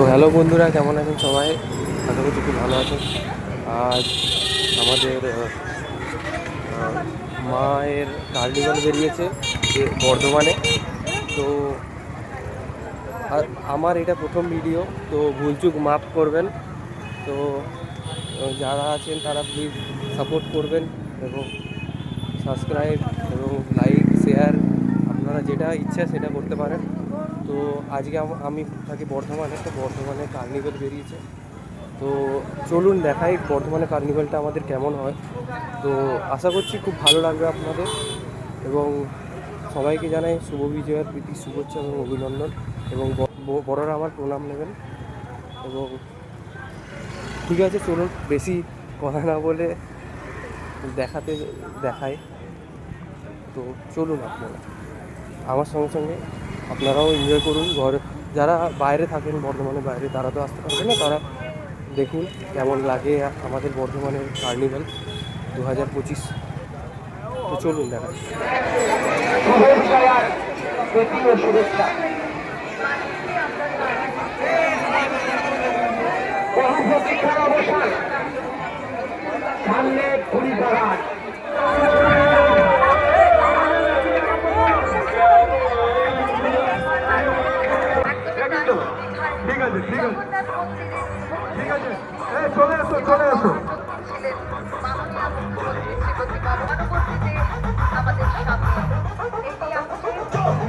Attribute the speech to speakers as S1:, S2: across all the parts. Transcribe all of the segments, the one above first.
S1: Hello বন্ধুরা, কেমন আছেন সবাই? আশা করছি খুব ভালো আছেন। আজ আমাদের মায়ের কার্নিভাল বেরিয়েছে বর্ধমানে। তো আমার এটা প্রথম ভিডিও, তো ভুলচুক মাফ করবেন। তো যারা আছেন তারা প্লিজ সাপোর্ট করবেন এবং সাবস্ক্রাইব এবং লাইক শেয়ার আপনারা যেটা ইচ্ছা সেটা করতে পারেন। তো আজকে আমি থাকি বর্ধমানে, তো বর্ধমানে কার্নিভাল বেরিয়েছে। তো চলুন দেখাই বর্ধমানে কার্নিভালটা আমাদের কেমন হয়। তো আশা করছি খুব ভালো লাগবে আপনাদের, এবং সবাইকে জানাই শুভ বিজয়ার প্রীতি শুভেচ্ছা এবং অভিনন্দন, এবং বড়রা আমার প্রণাম নেবেন। এবং ঠিক আছে, চলুন বেশি কথা না বলে দেখাই। তো চলুন আপনারা আমার সঙ্গে সঙ্গে আপনারাও এনজয় করুন। যারা বাইরে থাকেন, বর্ধমানের বাইরে, তারা তো আসতে পারবে না, তারা দেখুন কেমন লাগে আমাদের বর্ধমানের কার্নিভাল 2025। তো চলুন দেখাই।
S2: সামনে ঘুরি বাগান ঠিক আছে ঠিক আছে ঠিক আছে, চলে আসো চলে আসো।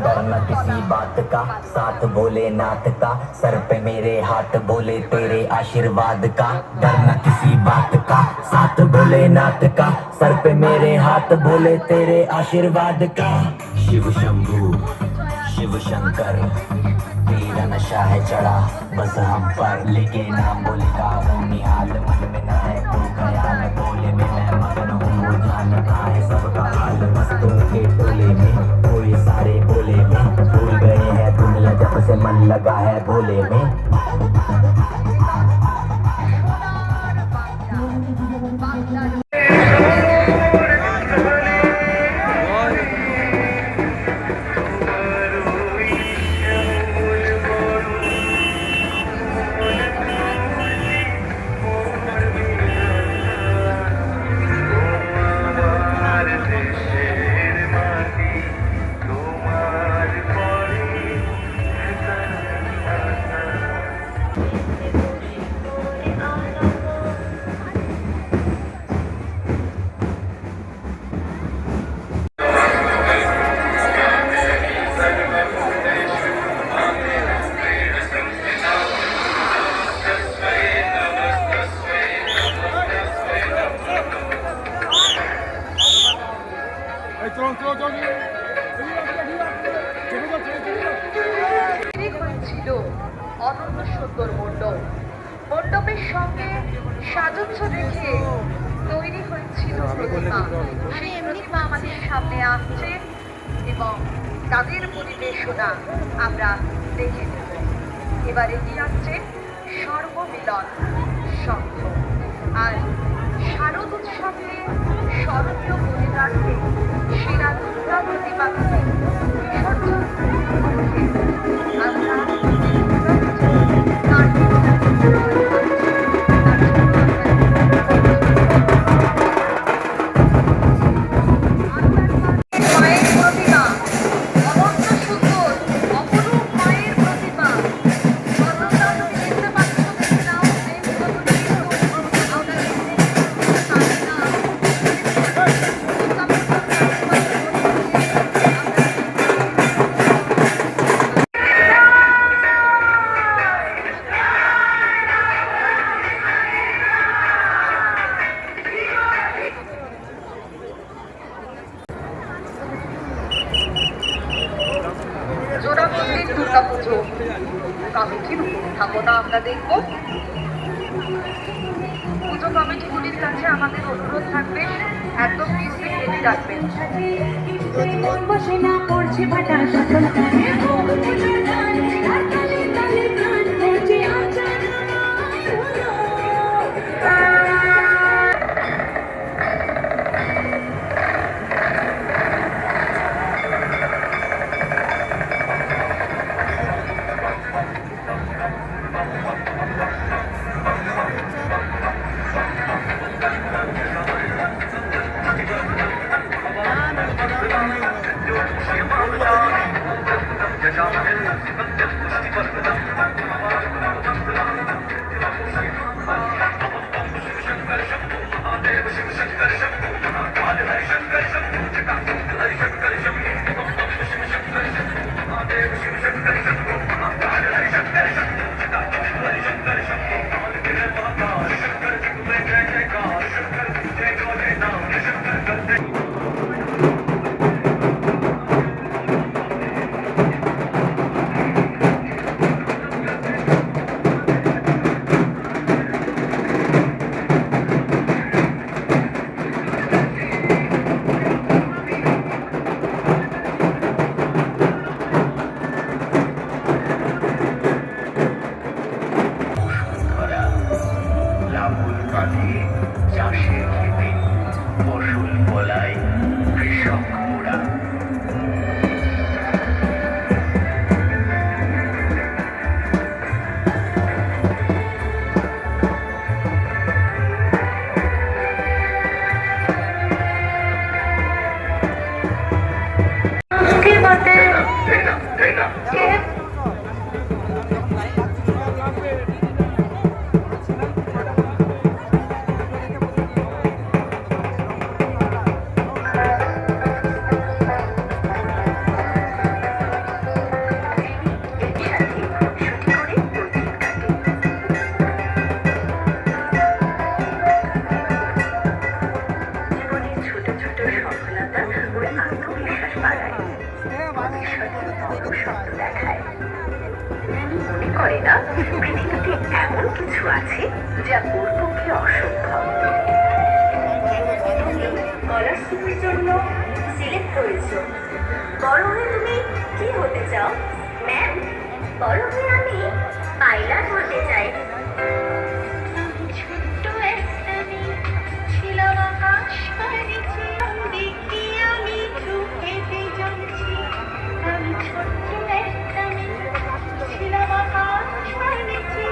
S3: डरना किसी बात का, साथ बोले नाथ का, सर पे मेरे हाथ बोले तेरे आशीर्वाद का। डरना किसी बात का, साथ बोले नाथ का, सर पे मेरे हाथ बोले तेरे आशीर्वाद का। शिव शंभू शिव शंकर तेरा नशा है चढ़ा बस हम पर, लेके नाम बोलेगा वो निहाल, मन में ना है कोई ख्याल, बोले में मैं मगन हूँ वो जानता है सबका हाल। मस्तों के टोले में कोई सारे बोले में, भूल गए हैं दुनिया जब से मन लगा है भोले में।
S4: ছিল অনন্য সুন্দর মণ্ডপ। মণ্ডপের সঙ্গে সাজুজ্য দেখে তৈরি হয়েছিল প্রতিমা। সেই প্রতিমা আমাদের সামনে আসছে এবং তাদের পরিবেশনা আমরা দেখে নেব। এবার এগিয়ে আসছে সর্বমিলন সংঘ, আর শারদ উৎসবে স্মরণীয় করে রাখতে সেরা দুর্গা প্রতিমাকে বিসর্জন আমরা দুর্গাপুজো কমিটির উপস্থাপনা আমরা দেখব। পুজো কমিটিগুলির কাছে আমাদের অনুরোধ থাকবে একদম মিউজিক রেডি রাখবেন। বসে না পড়ছে ফাটা সকল
S3: ধরা লাঙল কাঁধে চাষের খেতে ফসল ফলায় কৃষক মোরা।
S4: उसके बातें জীবনের ছোট ছোট সফলতা ওর আত্মবিশ্বাস বাড়ায়, ভবিষ্যতে বড় স্বপ্ন দেখায়। মনে করে না পৃথিবীতে এমন কিছু আছে যা ওর পক্ষে অসম্ভব। তুমি স্কলারশিপের জন্য সিলেক্ট হয়েছো। বড় হয়ে তুমি কি হতে চাও? ম্যাম, বড় হয়ে আমি পাইলট হতে চাই। ছোট্ট একটা মেয়ে ছিলাম আকাশ পাড়িছি, দেখি আমি চোখেতে জ্বলছি। আমি ছোট্ট একটা মেয়ে ছিলাম আকাশ পাড়িছি,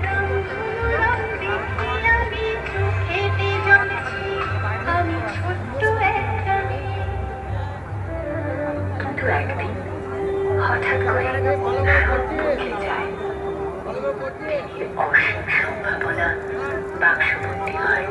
S4: রংধনু রং দেখি আমি চোখেতে জ্বলছি। আমি ছোট্ট একটা মেয়ে। কিন্তু একদিন হঠাৎ করে সব বদলে যায়। অসীম সম্ভাবনা বাক্সবন্দী হয়।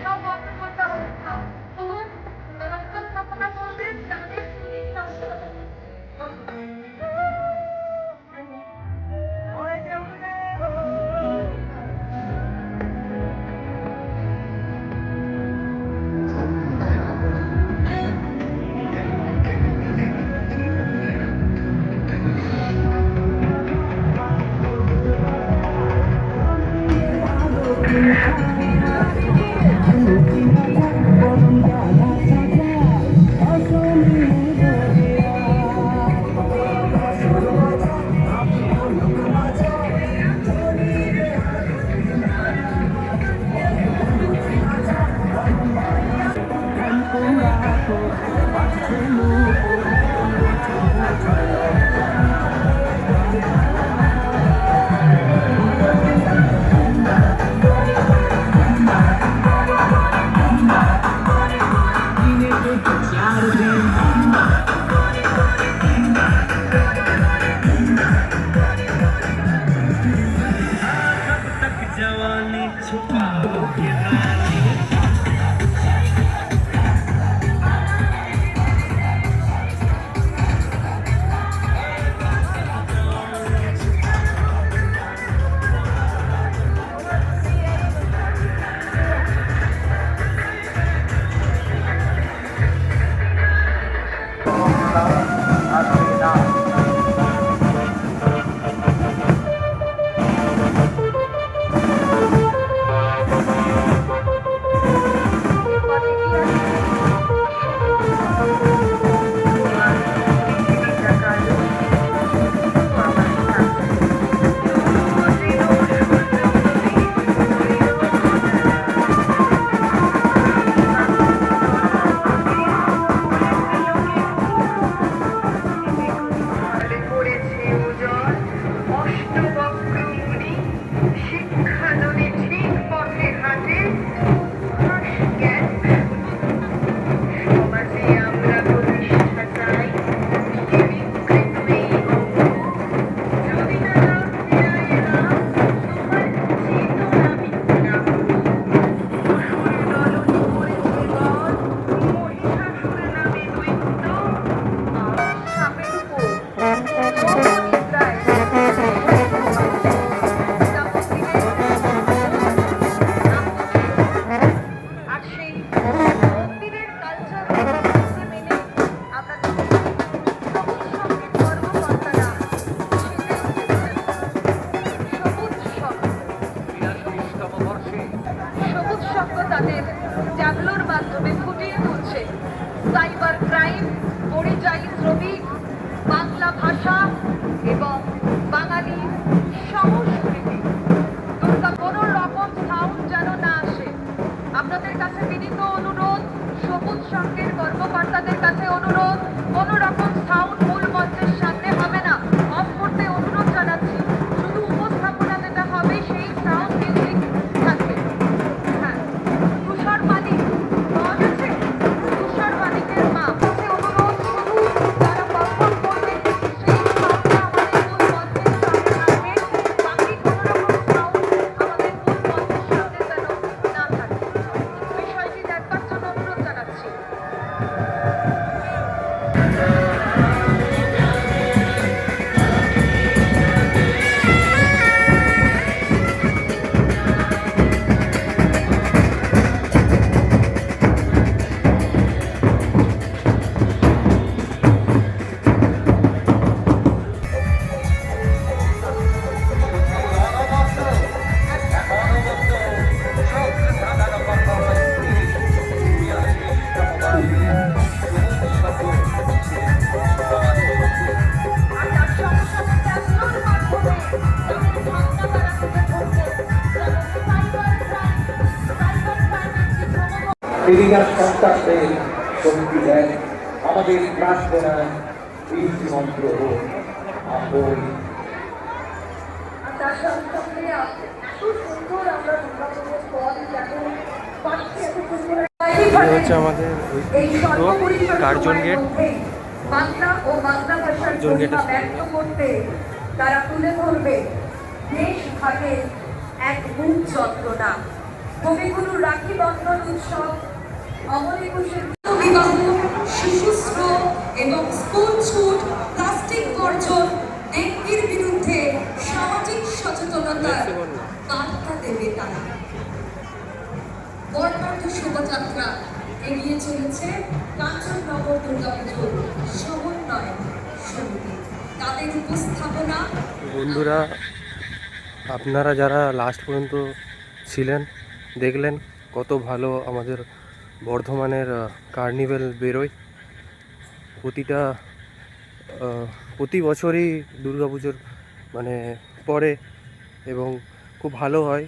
S4: সব বন্ধ করতে হবে। তাদের জাগলোর মাধ্যমে ফুটিয়ে তুলছে সাইবার ক্রাইম, পরিযায়ী শ্রমিক, বাংলা ভাষা এবং বাঙালি সংস্কৃতি। দুর্গা কোনো রকম সাউন্ড যেন না আসে। আপনাদের কাছে বিনীত অনুরোধ, সবুজ সংঘের কর্মকর্তাদের কাছে অনুরোধ, কোনো রকম সাউন্ড মূল মঞ্চের সামনে হবে না, অফ করতে অনুরোধ জানাচ্ছি। শুধু উপস্থাপনা যেটা হবে সেই সাউন্ড মিউজিক থাকবে। হ্যাঁ, তুষার মালিক পাওয়া গেছে, তুষার মালিকের মা কাছে অনুরোধ, শুধু যারা পারফর্ম করবে সেই সাউন্ডটা আমাদের মূল মঞ্চের সামনে রাখবে। বাকি কোনো রকম সাউন্ড আমাদের মূল মঞ্চের সামনে যেন না থাকে, বিষয়টি দেখবার জন্য অনুরোধ জানাচ্ছি।
S2: এদিকার সন্তানদের শক্তি দেন, আমাদের প্রার্থনায় বীজ মন্ত্র হোক আপন।
S4: তার সঙ্গে এত সুন্দর আমরা দুর্গাপুজোর ফল এখন পাচ্ছি, এত সুন্দর
S1: হচ্ছে আমাদের
S4: এই সর্বপরিসর
S1: কার্জন
S4: সময়ের
S1: গেট।
S4: মধ্যে বাংলা ও বাংলা ভাষার
S1: কার্জন গেটে
S4: প্রতিভা ব্যক্ত করতে তারা তুলে ধরবে দেশভাগের এক মূল যন্ত্রণা। কবিগুরু রাখি বন্ধন উৎসব, অমর একুশের বিবাহ, শিশুশ্রম এবং স্কুল ছুট, প্লাস্টিক বর্জন, ডেঙ্গির বিরুদ্ধে সামাজিক সচেতনতার বার্তা দেবে তারা। বর্ণাঢ্য শোভাযাত্রা এগিয়ে চলেছে কাঞ্চননগর দুর্গাপুজোর সমন্বয় সমিতি। তাদের উপস্থাপনা।
S1: বন্ধুরা, আপনারা যারা লাস্ট পর্যন্ত ছিলেন, দেখলেন কত ভালো আমাদের বর্ধমানের কার্নিভেল বেরোয়। প্রতি বছরই দুর্গাপুজোর মানে পরে এবং খুব ভালো হয়।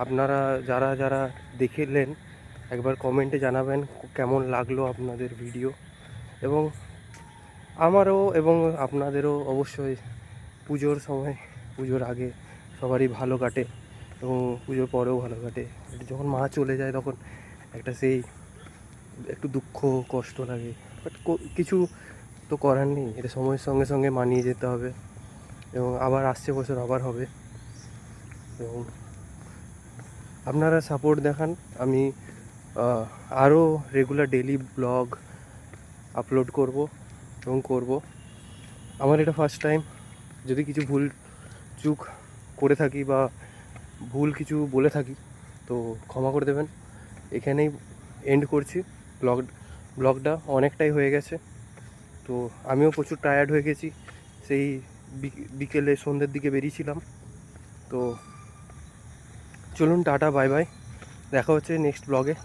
S1: আপনারা যারা যারা দেখলেন একবার কমেন্টে জানাবেন কেমন লাগলো আপনাদের ভিডিও। এবং আমারও এবং আপনাদেরও অবশ্যই পুজোর সময়, পুজোর আগে সবারই ভালো কাটে এবং পুজোর পরেও ভালো কাটে। যখন মা চলে যায় তখন একটা সেই একটু দুঃখ কষ্ট লাগে, বাট কিছু তো করার নেই, এটা সময়ের সঙ্গে সঙ্গে মানিয়ে যেতে হবে এবং আবার আসছে বছর আবার হবে। এবং আপনারা সাপোর্ট দেখান, আমি আরও রেগুলার ডেইলি ব্লগ আপলোড করব এবং করব। আমার এটা ফার্স্ট টাইম, যদি কিছু ভুল চুক করে থাকি বা ভুল কিছু বলে থাকি তো ক্ষমা করে দেবেন। এখানেই এন্ড করছি ব্লগটা, অনেকটাই হয়ে গেছে। তো আমিও প্রচুর টায়ার্ড হয়ে গেছি, সেই বিকেলে সন্ধ্যের দিকে বেরিয়েছিলাম। তো চলুন টাটা, বাই বাই, দেখা হচ্ছে নেক্সট ব্লগে।